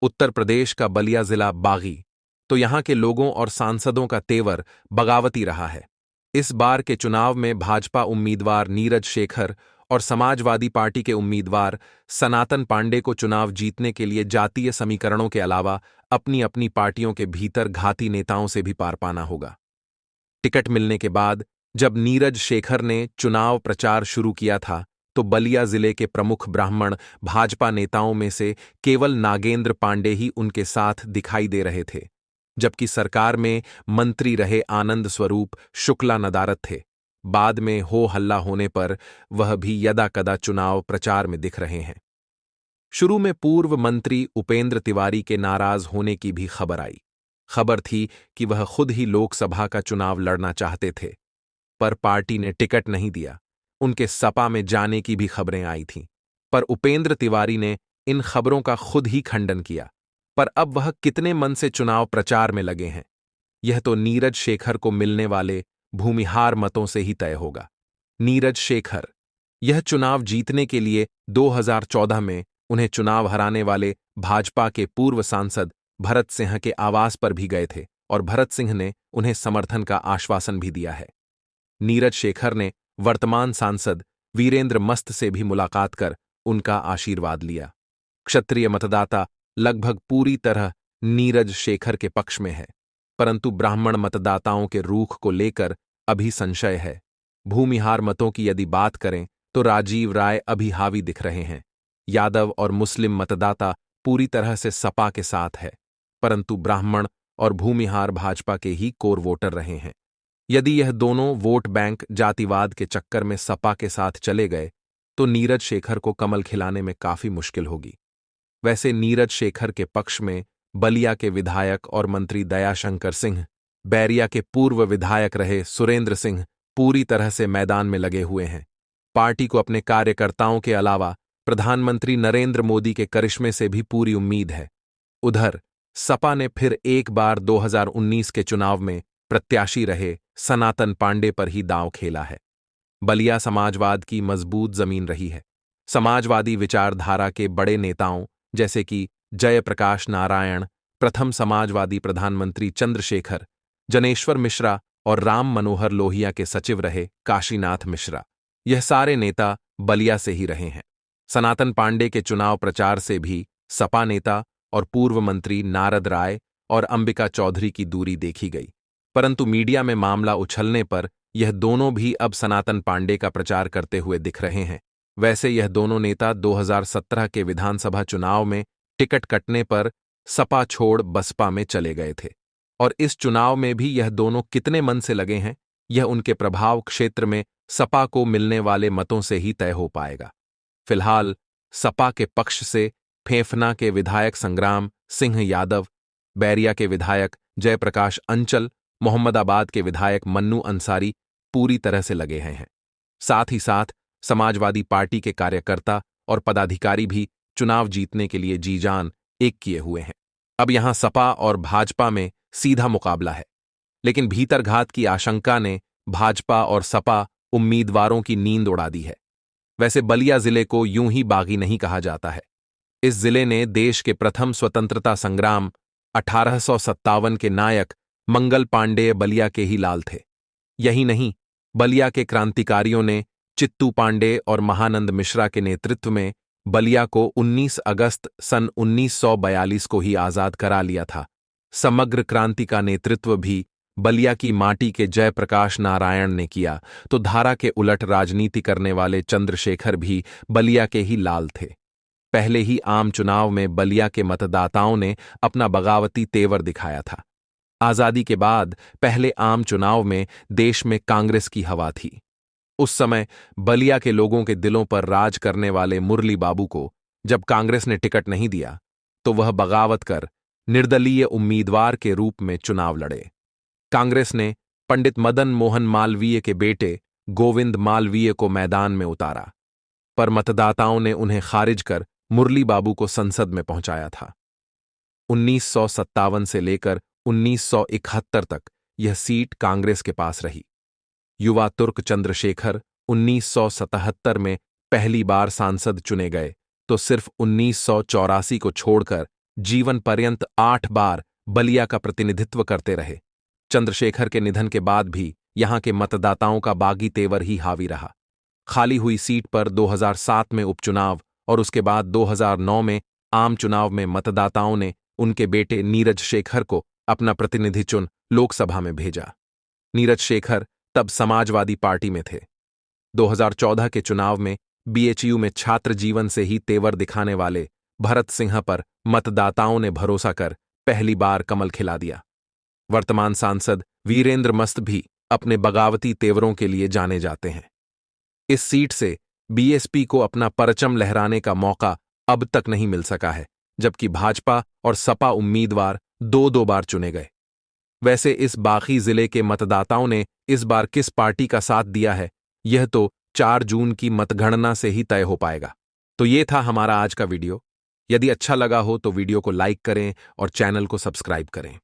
उत्तर प्रदेश का बलिया जिला बागी, तो यहां के लोगों और सांसदों का तेवर बगावती रहा है। इस बार के चुनाव में भाजपा उम्मीदवार नीरज शेखर और समाजवादी पार्टी के उम्मीदवार सनातन पांडे को चुनाव जीतने के लिए जातीय समीकरणों के अलावा अपनी अपनी पार्टियों के भीतर घाती नेताओं से भी पार पाना होगा। टिकट मिलने के बाद जब नीरज शेखर ने चुनाव प्रचार शुरू किया था, तो बलिया जिले के प्रमुख ब्राह्मण भाजपा नेताओं में से केवल नागेंद्र पांडे ही उनके साथ दिखाई दे रहे थे, जबकि सरकार में मंत्री रहे आनंद स्वरूप शुक्ला नदारद थे। बाद में हो हल्ला होने पर वह भी यदाकदा चुनाव प्रचार में दिख रहे हैं। शुरू में पूर्व मंत्री उपेंद्र तिवारी के नाराज होने की भी खबर आई। खबर थी कि वह खुद ही लोकसभा का चुनाव लड़ना चाहते थे, पर पार्टी ने टिकट नहीं दिया। उनके सपा में जाने की भी खबरें आई थीं, पर उपेंद्र तिवारी ने इन खबरों का खुद ही खंडन किया। पर अब वह कितने मन से चुनाव प्रचार में लगे हैं, यह तो नीरज शेखर को मिलने वाले भूमिहार मतों से ही तय होगा। नीरज शेखर यह चुनाव जीतने के लिए 2014 में उन्हें चुनाव हराने वाले भाजपा के पूर्व सांसद भरत सिंह के आवास पर भी गए थे और भरत सिंह ने उन्हें समर्थन का आश्वासन भी दिया है। नीरज शेखर ने वर्तमान सांसद वीरेंद्र मस्त से भी मुलाकात कर उनका आशीर्वाद लिया। क्षत्रिय मतदाता लगभग पूरी तरह नीरज शेखर के पक्ष में है, परंतु ब्राह्मण मतदाताओं के रूख को लेकर अभी संशय है। भूमिहार मतों की यदि बात करें तो राजीव राय अभी हावी दिख रहे हैं। यादव और मुस्लिम मतदाता पूरी तरह से सपा के साथ है, परंतु ब्राह्मण और भूमिहार भाजपा के ही कोर वोटर रहे हैं। यदि यह दोनों वोट बैंक जातिवाद के चक्कर में सपा के साथ चले गए तो नीरज शेखर को कमल खिलाने में काफी मुश्किल होगी। वैसे नीरज शेखर के पक्ष में बलिया के विधायक और मंत्री दयाशंकर सिंह, बैरिया के पूर्व विधायक रहे सुरेंद्र सिंह पूरी तरह से मैदान में लगे हुए हैं। पार्टी को अपने कार्यकर्ताओं के अलावा प्रधानमंत्री नरेंद्र मोदी के करिश्मे से भी पूरी उम्मीद है। उधर सपा ने फिर एक बार 2019 के चुनाव में प्रत्याशी रहे सनातन पांडे पर ही दांव खेला है। बलिया समाजवाद की मजबूत जमीन रही है। समाजवादी विचारधारा के बड़े नेताओं जैसे कि जयप्रकाश नारायण, प्रथम समाजवादी प्रधानमंत्री चंद्रशेखर, जनेश्वर मिश्रा और राम मनोहर लोहिया के सचिव रहे काशीनाथ मिश्रा, यह सारे नेता बलिया से ही रहे हैं। सनातन पांडे के चुनाव प्रचार से भी सपा नेता और पूर्व मंत्री नारद राय और अंबिका चौधरी की दूरी देखी गई, परंतु मीडिया में मामला उछलने पर यह दोनों भी अब सनातन पांडे का प्रचार करते हुए दिख रहे हैं। वैसे यह दोनों नेता 2017 के विधानसभा चुनाव में टिकट कटने पर सपा छोड़ बसपा में चले गए थे, और इस चुनाव में भी यह दोनों कितने मन से लगे हैं, यह उनके प्रभाव क्षेत्र में सपा को मिलने वाले मतों से ही तय हो पाएगा। फिलहाल सपा के पक्ष से फेफना के विधायक संग्राम सिंह यादव, बैरिया के विधायक जयप्रकाश अंचल, मोहम्मदाबाद के विधायक मन्नू अंसारी पूरी तरह से लगे हैं। साथ ही साथ समाजवादी पार्टी के कार्यकर्ता और पदाधिकारी भी चुनाव जीतने के लिए जी जान एक किए हुए हैं। अब यहां सपा और भाजपा में सीधा मुकाबला है, लेकिन भीतरघात की आशंका ने भाजपा और सपा उम्मीदवारों की नींद उड़ा दी है। वैसे बलिया जिले को यूं ही बागी नहीं कहा जाता है। इस जिले ने देश के प्रथम स्वतंत्रता संग्राम 1857 के नायक मंगल पांडेय बलिया के ही लाल थे। यही नहीं, बलिया के क्रांतिकारियों ने चित्तू पांडे और महानंद मिश्रा के नेतृत्व में बलिया को 19 अगस्त सन 1942 को ही आजाद करा लिया था। समग्र क्रांति का नेतृत्व भी बलिया की माटी के जयप्रकाश नारायण ने किया, तो धारा के उलट राजनीति करने वाले चंद्रशेखर भी बलिया के ही लाल थे। पहले ही आम चुनाव में बलिया के मतदाताओं ने अपना बगावती तेवर दिखाया था। आजादी के बाद पहले आम चुनाव में देश में कांग्रेस की हवा थी। उस समय बलिया के लोगों के दिलों पर राज करने वाले मुरली बाबू को जब कांग्रेस ने टिकट नहीं दिया, तो वह बगावत कर निर्दलीय उम्मीदवार के रूप में चुनाव लड़े। कांग्रेस ने पंडित मदन मोहन मालवीय के बेटे गोविंद मालवीय को मैदान में उतारा, पर मतदाताओं ने उन्हें खारिज कर मुरली बाबू को संसद में पहुंचाया था। 1957 से लेकर 1971 तक यह सीट कांग्रेस के पास रही। युवा तुर्क चंद्रशेखर 1977 में पहली बार सांसद चुने गए, तो सिर्फ 1984 को छोड़कर जीवन पर्यंत 8 बार बलिया का प्रतिनिधित्व करते रहे। चंद्रशेखर के निधन के बाद भी यहां के मतदाताओं का बागी तेवर ही हावी रहा। खाली हुई सीट पर 2007 में उपचुनाव और उसके बाद 2009 में आम चुनाव में मतदाताओं ने उनके बेटे नीरज शेखर को अपना प्रतिनिधि चुन लोकसभा में भेजा। नीरज शेखर तब समाजवादी पार्टी में थे। 2014 के चुनाव में बीएचयू में छात्र जीवन से ही तेवर दिखाने वाले भरत सिंह पर मतदाताओं ने भरोसा कर पहली बार कमल खिला दिया। वर्तमान सांसद वीरेंद्र मस्त भी अपने बगावती तेवरों के लिए जाने जाते हैं। इस सीट से बीएसपी को अपना परचम लहराने का मौका अब तक नहीं मिल सका है, जबकि भाजपा और सपा उम्मीदवार 2-2 बार चुने गए। वैसे इस बागी जिले के मतदाताओं ने इस बार किस पार्टी का साथ दिया है, यह तो 4 जून की मतगणना से ही तय हो पाएगा। तो ये था हमारा आज का वीडियो। यदि अच्छा लगा हो तो वीडियो को लाइक करें और चैनल को सब्सक्राइब करें।